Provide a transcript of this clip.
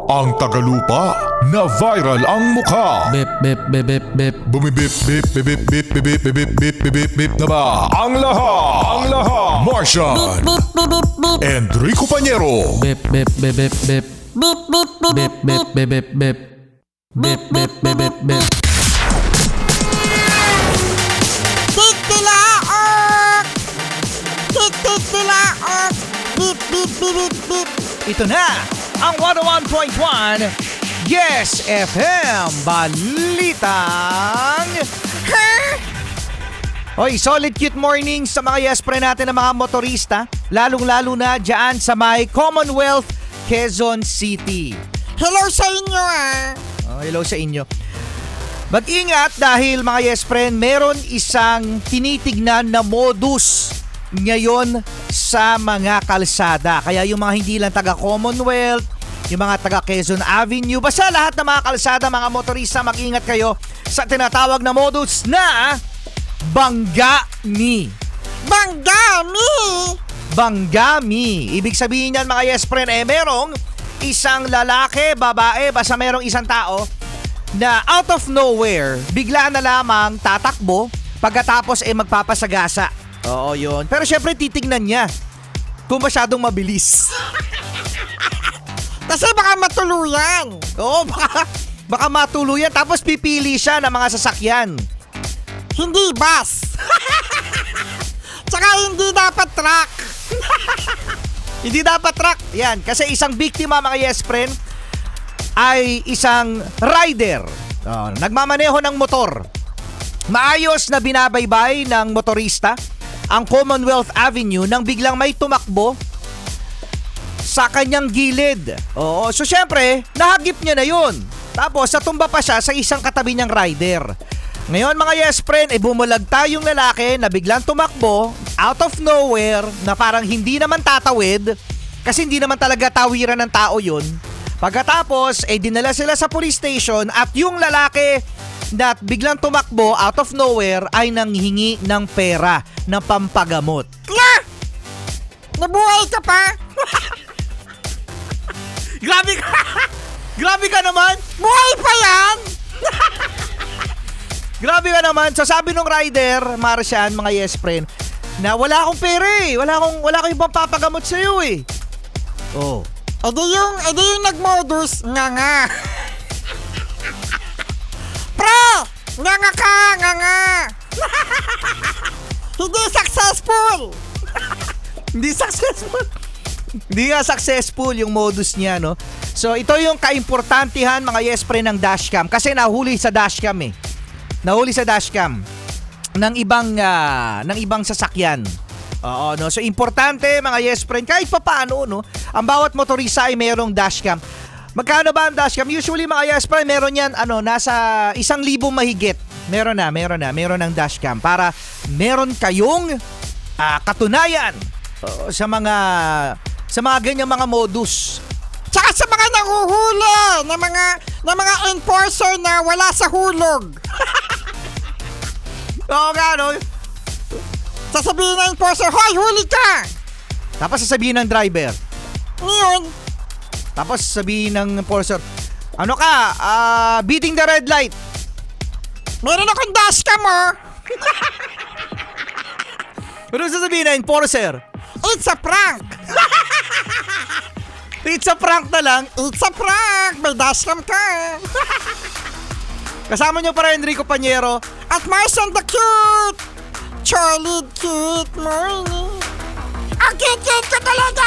Ang tagalupa na viral ang mukha. Bip, bip, bip, bip, bip. Bumibip, bip, bip, bip, bip, bip, bip, bip, bip, bip, bip na ba? Ang lahat. Martian. Enrico Pañero. Bip, bip, bip, bip, bip. Bip, bip, bip, bip, bip, bip. Bip, bip, bip, bip, bip. Titilaok! Titilaok! Bip, bip, bip, bip, bip. Ito na ang 101.1 Yes FM Balitang Hoy, solid cute morning sa mga yes pre natin ng mga motorista, lalong-lalo na dyan sa may Commonwealth, Quezon City. Hello sa inyo Hello sa inyo. Mag-ingat dahil mga yes friend, meron isang tinitignan na modus ngayon sa mga kalsada. Kaya yung mga hindi lang taga Commonwealth, yung mga taga Quezon Avenue, basta lahat ng mga kalsada, mga motorista, mag-ingat kayo sa tinatawag na modus na Banggami. Banggami! Banggami. Ibig sabihin yan mga yes friend, merong isang lalaki, babae, basta merong isang tao na out of nowhere, bigla na lamang tatakbo pagkatapos magpapasagasa. Oo, yun. Pero syempre titignan niya kung masyadong mabilis. Kasi baka matuluyan. Oo, baka matuluyan. Tapos pipili siya ng mga sasakyan. Hindi bus. Tsaka hindi dapat truck. Hindi dapat truck. Yan, kasi isang biktima mga yes friend ay isang rider. Nagmamaneho ng motor. Maayos na binabaybay ng motorista ang Commonwealth Avenue nang biglang may tumakbo sa kanyang gilid. Oo, so syempre, nahagip niya na yun. Tapos natumba pa siya sa isang katabi niyang rider. Ngayon mga yes friend, bumulagta yung lalaki na biglang tumakbo out of nowhere na parang hindi naman tatawid kasi hindi naman talaga tawiran ng tao yun. Pagkatapos, dinala sila sa police station at yung lalaki na biglang tumakbo out of nowhere ay nanghingi ng pera ng pampagamot. Na! Nabuhay ka pa? Grabe ka! Grabe ka naman! Buhay pa yan? Grabe ka naman. So sabi nung rider, Martian, mga yes friend, na wala akong pera Wala akong ibang papagamot sa'yo Oh. Edi yung nag-modus, nga. Pre! Nga ka! Hindi successful! Hindi successful. Hindi nga successful yung modus niya, no? So ito yung kaimportantihan mga yes friend ng dashcam kasi nahuli sa dashcam Nahuli sa dashcam ng ibang sasakyan. Oo, no. So importante mga yes friend, kahit papaano, no, ang bawat motorista ay mayroong dashcam. Magkano ba ang dashcam? Usually mga yes friend, meron yan nasa 1,000 mahigit. Meron ng dashcam para meron kayong katunayan sa mga ganyang mga modus. Tsaka sa mga nanguhuli ng mga enforcer na wala sa hulog. Oo nga, no? Sasabihin ng enforcer, hoy, huli ka! Tapos sasabihin ng driver. Ngayon, Tapos sasabihin ng enforcer, beating the red light. meron akong dashcam Ano sasabihin ng enforcer? It's a prank! It's a prank na lang. It's a prank! May dashcam ka! Kasama nyo para Enrico Pañero. At Martian the Cute! Charlie Cute Morning! Ang cute-cute ko talaga!